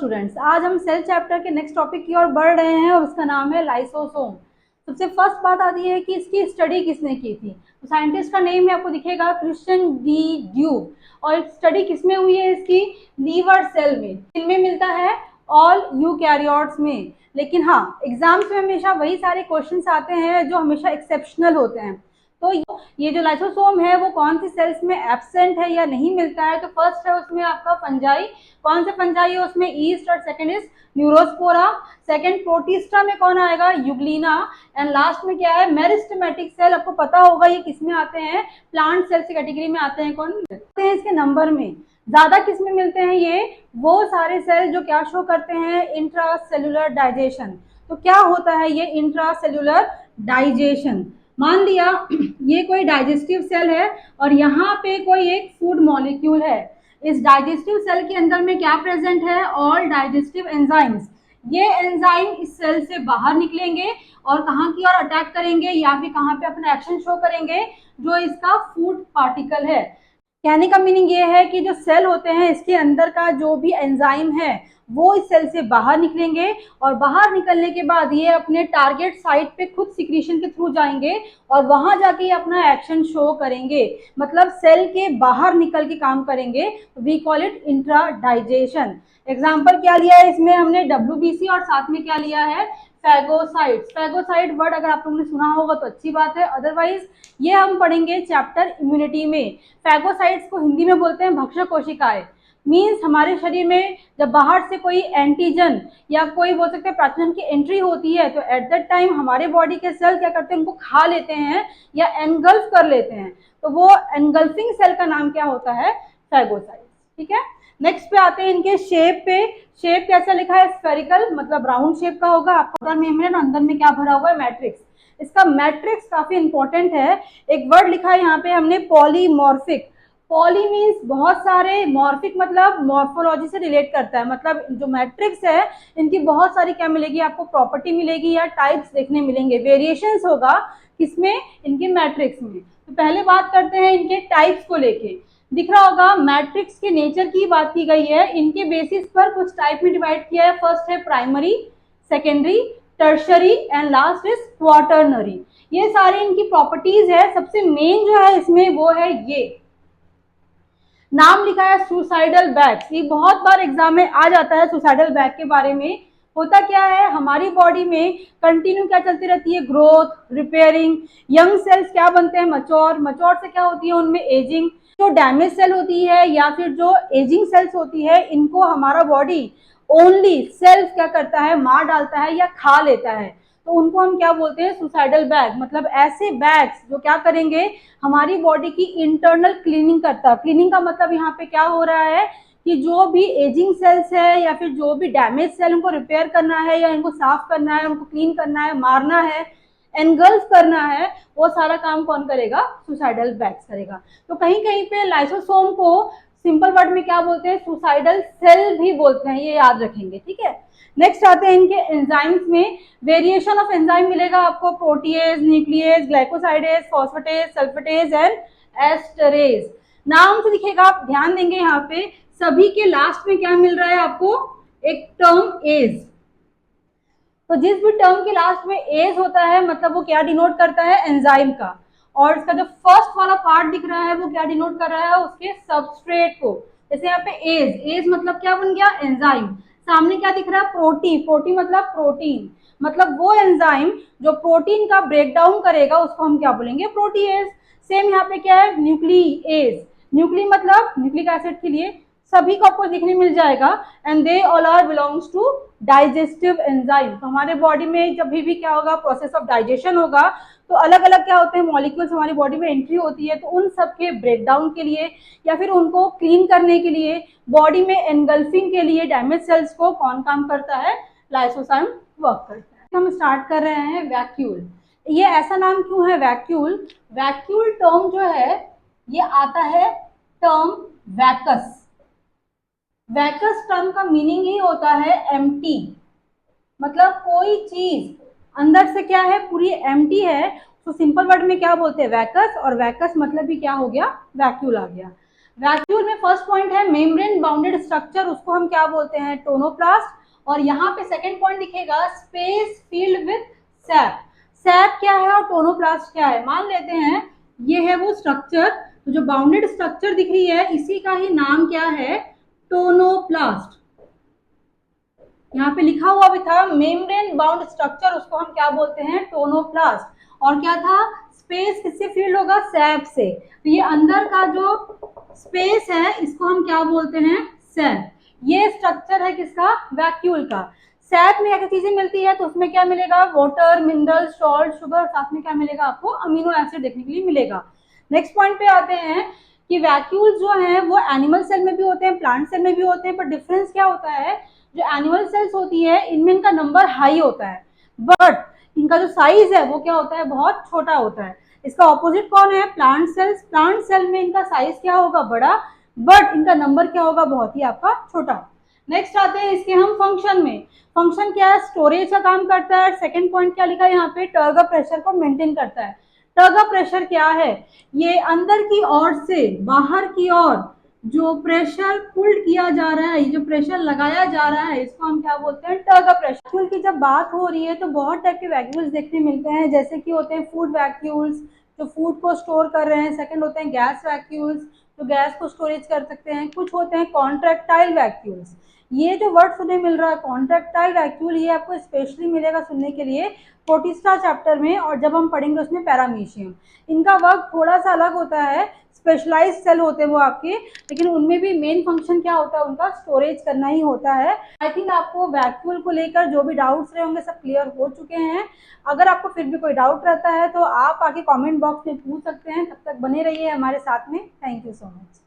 Students, आज हम cell chapter के नेक्स्ट टॉपिक की ओर बढ़ रहे हैं और उसका नाम है लाइसोसोम। सबसे फर्स्ट बात आती है कि इसकी स्टडी किसने की थी। तो साइंटिस्ट का नेम में आपको दिखेगा क्रिश्चियन डी ड्यूब। और स्टडी किसमें हुई है इसकी? लीवर सेल में। इनमें मिलता है ऑल यूकैरियोट्स में। लेकिन हाँ, एग्जाम्स में हमेशा वही सारे क्वेश्चंस आते हैं जो हमेशा एक्सेप्शनल होते हैं। तो ये जो लाइसोसोम है वो कौन सी सेल्स में एब्सेंट है या नहीं मिलता है? तो फर्स्ट है उसमें आपका फंजाई। कौन से फंजाई है उसमें? ईस्ट। और second is Neurospora. Second Protista में कौन आएगा? यूग्लिना। एंड लास्ट में क्या है? Meristematic cell. आपको पता होगा ये किसमें आते हैं? प्लांट सेल्स की कैटेगरी में आते हैं। कौन मिलते हैं इसके नंबर में? ज्यादा किस में मिलते हैं? ये वो सारे सेल जो क्या शो करते हैं? Intracellular digestion. तो क्या होता है ये इंट्रासेल्युलर डाइजेशन? मान लिया ये कोई डाइजेस्टिव सेल है और यहाँ पे कोई एक फूड मॉलिक्यूल है। इस डाइजेस्टिव सेल के अंदर में क्या प्रेजेंट है? All digestive enzymes. ये एंजाइम इस सेल से बाहर निकलेंगे और कहाँ की ओर अटैक करेंगे या फिर कहाँ पे अपना एक्शन शो करेंगे? जो इसका फूड पार्टिकल है। कहने का मीनिंग ये है कि जो सेल होते हैं इसके अंदर का जो भी एंजाइम है वो इस सेल से बाहर निकलेंगे और बाहर निकलने के बाद ये अपने टारगेट साइट पे खुद सिक्रीशन के थ्रू जाएंगे और वहां जाके ये अपना एक्शन शो करेंगे। मतलब सेल के बाहर निकल के काम करेंगे। We call it intra digestion. Example क्या लिया है इसमें हमने? WBC और साथ में क्या लिया है? फैगोसाइट्स। फैगोसाइट वर्ड अगर आप लोगों ने सुना होगा तो अच्छी बात है, अदरवाइज ये हम पढ़ेंगे चैप्टर इम्यूनिटी में। फैगोसाइट्स को हिंदी में बोलते हैं भक्षक कोशिकाएं। मीन्स हमारे शरीर में जब बाहर से कोई एंटीजन या कोई बोल सकते हैं पैथोजन की एंट्री होती है तो एट दैट टाइम हमारे बॉडी के सेल क्या करते हैं? उनको खा लेते हैं या एनगल्फ कर लेते हैं। तो वो एनगल्फिंग सेल का नाम क्या होता है? फैगोसाइट्स। ठीक है, नेक्स्ट पे आते हैं इनके शेप पे। शेप कैसा लिखा है? स्फेरिकल, मतलब राउंड शेप का होगा। आपको पता नहीं है ना अंदर में क्या भरा हुआ है? मैट्रिक्स। इसका मैट्रिक्स काफी इंपॉर्टेंट है। एक वर्ड लिखा है यहाँ पे हमने पॉलीमॉर्फिक। पॉली मीन्स बहुत सारे, मॉर्फिक मतलब मॉर्फोलॉजी से रिलेट करता है। मतलब जो मैट्रिक्स है इनकी बहुत सारी क्या मिलेगी आपको? प्रॉपर्टी मिलेगी या टाइप्स देखने मिलेंगे। वेरिएशंस होगा किसमें? इनके मैट्रिक्स में। तो पहले बात करते हैं इनके टाइप्स को लेके। दिख रहा होगा मैट्रिक्स के नेचर की बात की गई है। इनके बेसिस पर कुछ टाइप में डिवाइड किया है। फर्स्ट है primary, secondary, tertiary and last is quaternary. ये सारे इनकी प्रॉपर्टीज है। सबसे मेन जो है इसमें वो है ये नाम लिखा है सुसाइडल बैग्स। ये बहुत बार एग्जाम में आ जाता है सुसाइडल बैग के बारे में। होता क्या है? हमारी बॉडी में कंटिन्यू क्या चलती रहती है? Growth, repairing. यंग सेल्स क्या बनते हैं? मच्योर। मच्योर से क्या होती है? उनमें एजिंग। जो डैमेज सेल होती है या फिर जो एजिंग सेल्स होती है इनको हमारा बॉडी ओनली सेल्फ क्या करता है? मार डालता है या खा लेता है। तो उनको हम क्या बोलते हैं? Suicidal bag. मतलब ऐसे बैग्स जो क्या करेंगे? हमारी बॉडी की इंटरनल क्लीनिंग करता है। क्लीनिंग का मतलब यहाँ पे क्या हो रहा है कि जो भी एजिंग सेल्स है या फिर जो भी डैमेज सेल उनको रिपेयर करना है या इनको साफ करना है, उनको क्लीन करना है, मारना है, एनगल्फ करना है, वो सारा काम कौन करेगा? सुसाइडल बैग्स करेगा। तो कहीं कहीं पे लाइसोसोम को सिंपल वर्ड में क्या बोलते हैं? सुसाइडल सेल भी बोलते हैं। ये याद रखेंगे, ठीक है। नेक्स्ट आते हैं इनके एंजाइम्स में। वेरिएशन ऑफ एंजाइम मिलेगा आपको। Protease, nucleus, glycosidase, phosphatase, sulphatase and esterase. नाम से दिखेगा, आप ध्यान देंगे यहाँ पे सभी के लास्ट में क्या मिल रहा है आपको? एक टर्म एज। तो जिस भी टर्म के लास्ट में एज होता है मतलब वो क्या डिनोट करता है? एंजाइम का। और इसका जो फर्स्ट वाला पार्ट दिख रहा है वो क्या डिनोट कर रहा है? उसके सबस्ट्रेट को। जैसे यहाँ पे एज, एज मतलब क्या बन गया? एंजाइम। सामने क्या दिख रहा है? प्रोटी। प्रोटी मतलब प्रोटीन। मतलब वो एंजाइम जो प्रोटीन का ब्रेक डाउन करेगा उसको हम क्या बोलेंगे? प्रोटीएज। सेम यहाँ पे क्या है? न्यूक्लिएज। न्यूक्ली मतलब न्यूक्लिक एसिड के लिए। सभी को आपको दिखने मिल जाएगा। And they all are belongs to digestive enzyme. तो हमारे बॉडी में जब भी क्या होगा? प्रोसेस ऑफ डाइजेशन होगा तो अलग अलग क्या होते हैं? मॉलिक्यूल्स हमारी बॉडी में एंट्री होती है। तो उन सब के ब्रेक डाउन के लिए या फिर उनको क्लीन करने के लिए, बॉडी में एनगल्फिंग के लिए डैमेज सेल्स को कौन काम करता है? लाइसोसोम वर्क करता है। हम स्टार्ट कर रहे हैं वैक्यूल। ये ऐसा नाम क्यों है वैक्यूल? वैक्यूल टर्म जो है ये आता है टर्म वैकस। वैकस टर्म का मीनिंग ही होता है एम्प्टी। मतलब कोई चीज अंदर से क्या है? पूरी एम्प्टी है। तो सिंपल वर्ड में क्या बोलते हैं? वैकस। और वैकस मतलब भी क्या हो गया? वैक्यूल आ गया। वैक्यूल में फर्स्ट पॉइंट है मेम्ब्रेन बाउंडेड स्ट्रक्चर, उसको हम क्या बोलते हैं, टोनोप्लास्ट। और यहाँ पे सेकंड पॉइंट दिखेगा space field with SAP. SAP क्या है और टोनोप्लास्ट क्या है, मान लेते हैं ये है वो स्ट्रक्चर, तो जो बाउंडेड स्ट्रक्चर दिख रही है इसी का ही नाम क्या है, टोनोप्लास्ट। यहाँ पे लिखा हुआ भी था मेम्ब्रेन बाउंड स्ट्रक्चर, उसको हम क्या बोलते हैं, टोनोप्लास्ट। और क्या था, स्पेस किससे फील्ड होगा, सैप से। तो ये अंदर का जो स्पेस है इसको हम क्या बोलते हैं, सैप। ये स्ट्रक्चर है किसका, वैक्यूल का। सैप में क्या चीजें मिलती है, तो उसमें क्या मिलेगा, वाटर, मिनरल, सॉल्ट, शुगर, साथ में क्या मिलेगा आपको, अमीनो एसिड देखने के लिए मिलेगा। नेक्स्ट पॉइंट पे आते हैं कि वैक्यूल जो है वो एनिमल सेल में भी होते हैं, प्लांट सेल में भी होते हैं, पर डिफरेंस क्या होता है, जो एनिमल सेल्स होती है इनमें इनका नंबर हाई होता है, बट इनका जो साइज है वो क्या होता है, बहुत छोटा होता है। इसका ऑपोजिट कौन है, प्लांट सेल्स। प्लांट सेल में इनका साइज क्या होगा, बड़ा, बट इनका नंबर क्या होगा, बहुत ही आपका छोटा। नेक्स्ट आते हैं इसके हम फंक्शन में। फंक्शन क्या है, स्टोरेज का काम करता है। सेकंड पॉइंट क्या लिखा है यहाँ पे, टर्गर प्रेशर को मेंटेन करता है। टर्गर प्रेशर क्या है, ये अंदर की ओर से बाहर की ओर जो प्रेशर पुल किया जा रहा है, जो प्रेशर लगाया जा रहा है, इसको हम क्या बोलते हैं, टर्गर प्रेशर। वैक्यूल की जब बात हो रही है तो बहुत टाइप के वैक्यूल्स देखने मिलते हैं, जैसे कि होते हैं फूड वैक्यूल्स जो फूड को स्टोर कर रहे हैं। सेकंड होते हैं गैस वैक्यूल्स जो गैस को स्टोरेज कर सकते हैं। कुछ होते हैं कॉन्ट्रैक्टाइल वैक्यूल्स। ये जो वर्ड सुनने मिल रहा है कॉन्ट्रैक्टाइल वैक्यूल, ये आपको स्पेशली मिलेगा सुनने के लिए फोर्टिस्टा चैप्टर में, और जब हम पढ़ेंगे उसमें पैरामीशियम। इनका वर्क थोड़ा सा अलग होता है, स्पेशलाइज सेल होते हैं वो आपके, लेकिन उनमें भी मेन फंक्शन क्या होता है, उनका स्टोरेज करना ही होता है। आई थिंक आपको वैक्यूल को लेकर जो भी डाउट्स रहे होंगे सब क्लियर हो चुके हैं। अगर आपको फिर भी कोई डाउट रहता है तो आप आके कमेंट बॉक्स में पूछ सकते हैं। तब तक बने रहिए हमारे साथ में। Thank you so much.